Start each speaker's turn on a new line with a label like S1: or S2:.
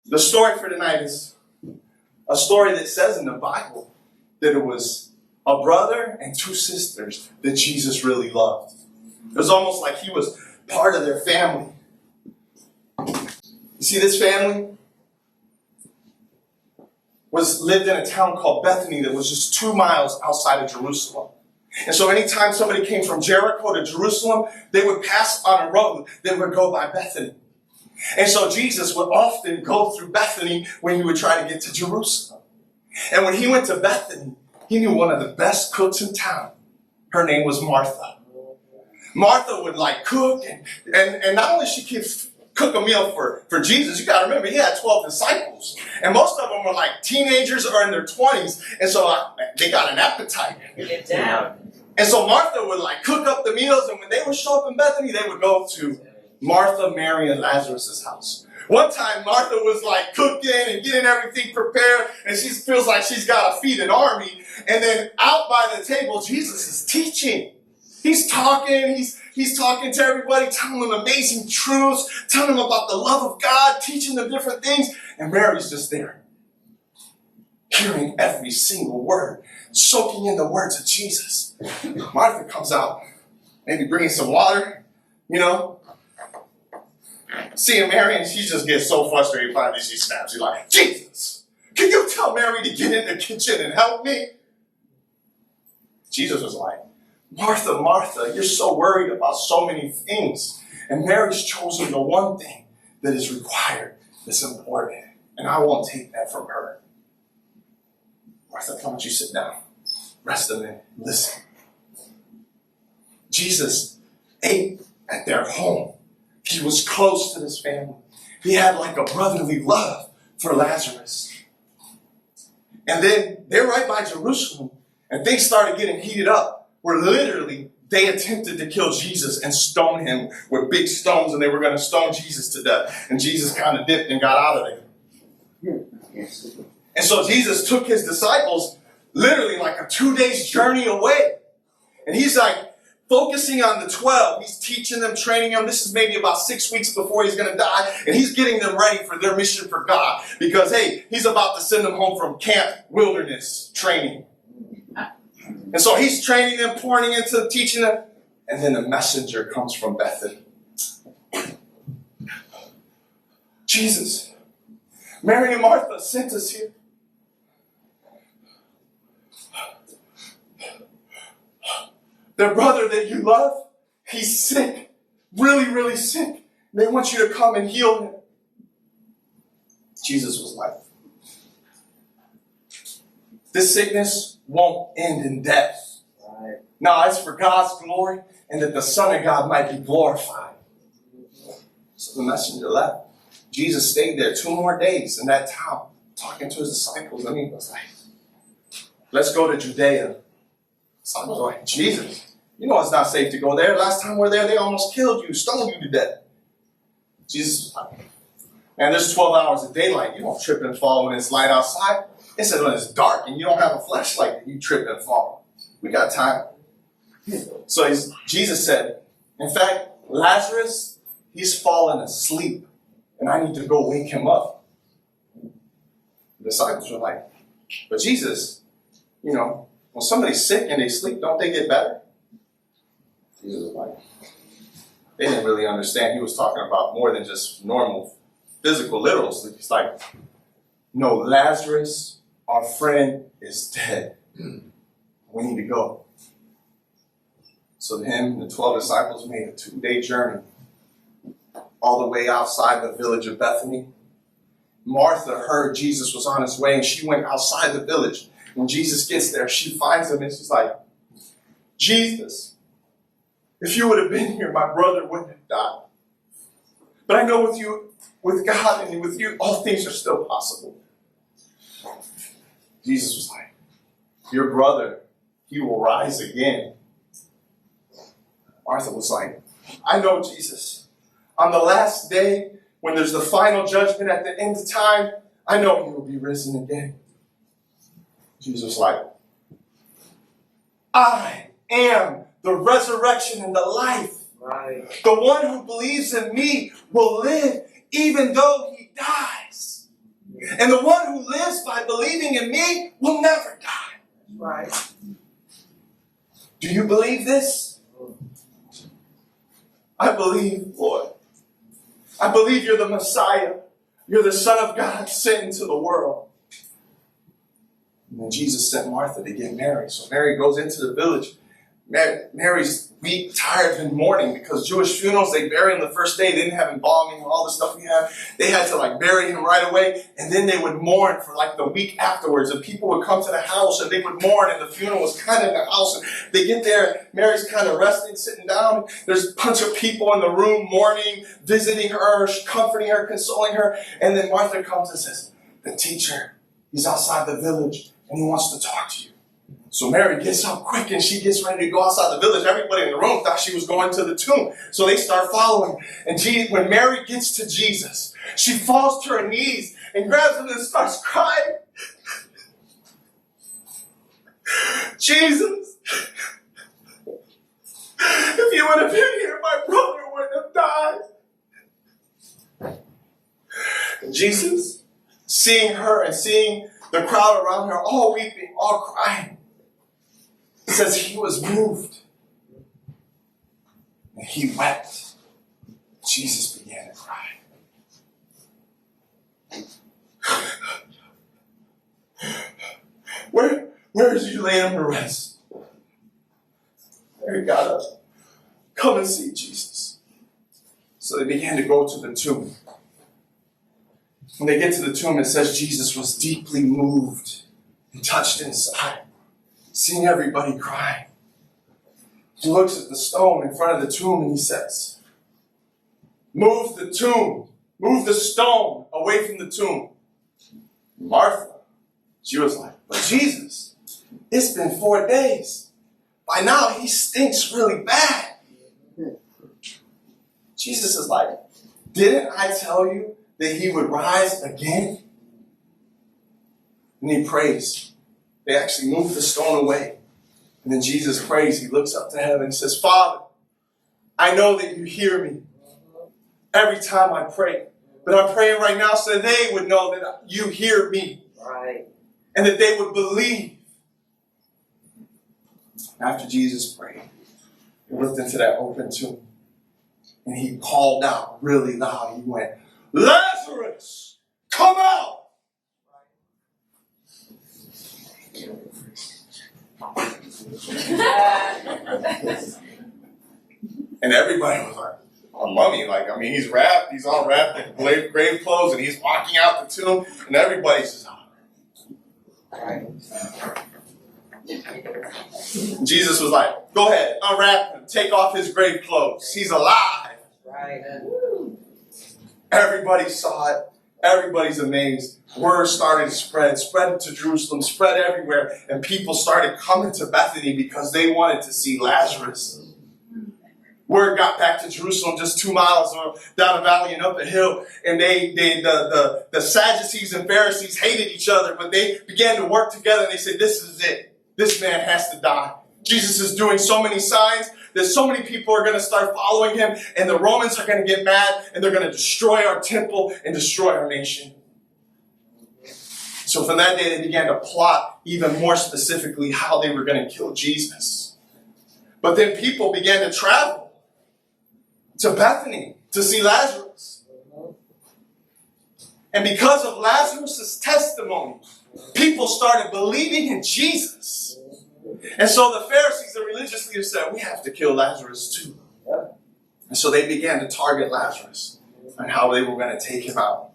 S1: The story for tonight is a story that says in the Bible that it was a brother and two sisters that Jesus really loved. It was almost like he was part of their family. You see, this family lived in a town called Bethany that was just 2 miles outside of Jerusalem. And so anytime somebody came from Jericho to Jerusalem, they would pass on a road that would go by Bethany. And so Jesus would often go through Bethany when he would try to get to Jerusalem. And when he went to Bethany, he knew one of the best cooks in town. Her name was Martha. Martha would cook, and not only she could cook a meal for Jesus, you got to remember, he had 12 disciples. And most of them were teenagers or in their 20s. And so they got an appetite.
S2: Get down.
S1: And so Martha would cook up the meals, and when they would show up in Bethany, they would go to Martha, Mary, and Lazarus' house. One time, Martha was cooking and getting everything prepared, and she feels like she's got to feed an army. And then out by the table, Jesus is teaching. He's talking. He's talking to everybody, telling them amazing truths, telling them about the love of God, teaching them different things. And Mary's just there, hearing every single word, soaking in the words of Jesus. Martha comes out, maybe bringing some water, seeing Mary, and she just gets so frustrated. Finally, she snaps. She's like, Jesus, can you tell Mary to get in the kitchen and help me? Jesus was like, Martha, Martha, you're so worried about so many things. And Mary's chosen the one thing that is required, that's important. And I won't take that from her. Martha, why don't you sit down? Rest a minute. Listen. Jesus ate at their home. He was close to this family. He had a brotherly love for Lazarus. And then they're right by Jerusalem, and things started getting heated up, where literally they attempted to kill Jesus and stone him with big stones, and they were going to stone Jesus to death. And Jesus kind of dipped and got out of there. And so Jesus took his disciples literally a 2 days journey away. And he's focusing on the 12. He's teaching them, training them. This is maybe about 6 weeks before he's going to die. And he's getting them ready for their mission for God. Because, hey, he's about to send them home from camp wilderness training. And so he's training them, pouring into teaching them. And then a messenger comes from Bethany. Jesus, Mary and Martha sent us here. Their brother that you love, he's sick, really, really sick. They want you to come and heal him. Jesus was like, this sickness won't end in death. Right. No, it's for God's glory and that the Son of God might be glorified. So the messenger left. Jesus stayed there 2 more days in that town, talking to his disciples. And he was like, let's go to Judea. So I was like, Jesus, it's not safe to go there. Last time we were there, they almost killed you, stoned you to death. Jesus was like, man, there's 12 hours of daylight. You don't trip and fall when it's light outside. It said when it's dark and you don't have a flashlight, you trip and fall. We got time. So Jesus said, in fact, Lazarus, he's fallen asleep, and I need to go wake him up. The disciples were like, but Jesus, when somebody's sick and they sleep, don't they get better? Jesus was like, they didn't really understand. He was talking about more than just normal physical, literal sleep. He's like, no, Lazarus, our friend, is dead. We need to go. So him and the 12 disciples made a 2-day journey all the way outside the village of Bethany. Martha heard Jesus was on his way, and she went outside the village. When Jesus gets there, she finds him, and she's like, Jesus, if you would have been here, my brother wouldn't have died. But I know with God and with you, all things are still possible. Jesus was like, your brother, he will rise again. Martha was like, I know, Jesus. On the last day, when there's the final judgment at the end of time, I know he will be risen again. Jesus was like, I am the resurrection and the life. Right. The one who believes in me will live even though he dies. And the one who lives by believing in me will never die.
S2: Right.
S1: Do you believe this? I believe, Lord. I believe you're the Messiah. You're the Son of God sent into the world. And then Jesus sent Martha to get Mary. So Mary goes into the village. Mary's weak, tired, and mourning because Jewish funerals, they bury him the first day. They didn't have embalming and all the stuff we have. They had to bury him right away. And then they would mourn for the week afterwards. And people would come to the house and they would mourn. And the funeral was kind of in the house. And they get there and Mary's kind of resting, sitting down. There's a bunch of people in the room mourning, visiting her, comforting her, consoling her. And then Martha comes and says, the teacher, he's outside the village and he wants to talk to you. So Mary gets up quick and she gets ready to go outside the village. Everybody in the room thought she was going to the tomb. So they start following. And when Mary gets to Jesus, she falls to her knees and grabs him and starts crying. Jesus, if you would have been here, my brother wouldn't have died. And Jesus, seeing her and seeing the crowd around her, all weeping, all crying, says he was moved. And he wept. Jesus began to cry. Where did you lay him to rest? Mary got up. Come and see Jesus. So they began to go to the tomb. When they get to the tomb, it says Jesus was deeply moved and touched inside, seeing everybody crying. He looks at the stone in front of the tomb and he says, move the tomb, move the stone away from the tomb. Martha, she was like, but Jesus, it's been 4 days. By now he stinks really bad. Jesus is like, didn't I tell you that he would rise again? And he prays. They actually move the stone away. And then Jesus prays. He looks up to heaven and says, Father, I know that you hear me every time I pray. But I'm praying right now so they would know that you hear me.
S2: Right.
S1: And that they would believe. After Jesus prayed, he looked into that open tomb. And he called out really loud. He went, Lazarus, come out! And everybody was like, oh, mummy, he's wrapped, he's all wrapped in grave clothes, and he's walking out the tomb, and everybody's just, Jesus was like, go ahead, unwrap him, take off his grave clothes. He's alive.
S2: Right.
S1: Everybody saw it. Everybody's amazed. Word started to spread to Jerusalem, spread everywhere, and people started coming to Bethany because they wanted to see Lazarus. Word got back to Jerusalem just 2 miles down a valley and up a hill, and the Sadducees and Pharisees hated each other, but they began to work together, and they said, this is it. This man has to die. Jesus is doing so many signs that so many people are going to start following him, and the Romans are going to get mad, and they're going to destroy our temple and destroy our nation. So from that day, they began to plot even more specifically how they were going to kill Jesus. But then people began to travel to Bethany to see Lazarus. And because of Lazarus' testimony, people started believing in Jesus. And so the Pharisees, the religious leaders, said, we have to kill Lazarus too. And so they began to target Lazarus and how they were going to take him out.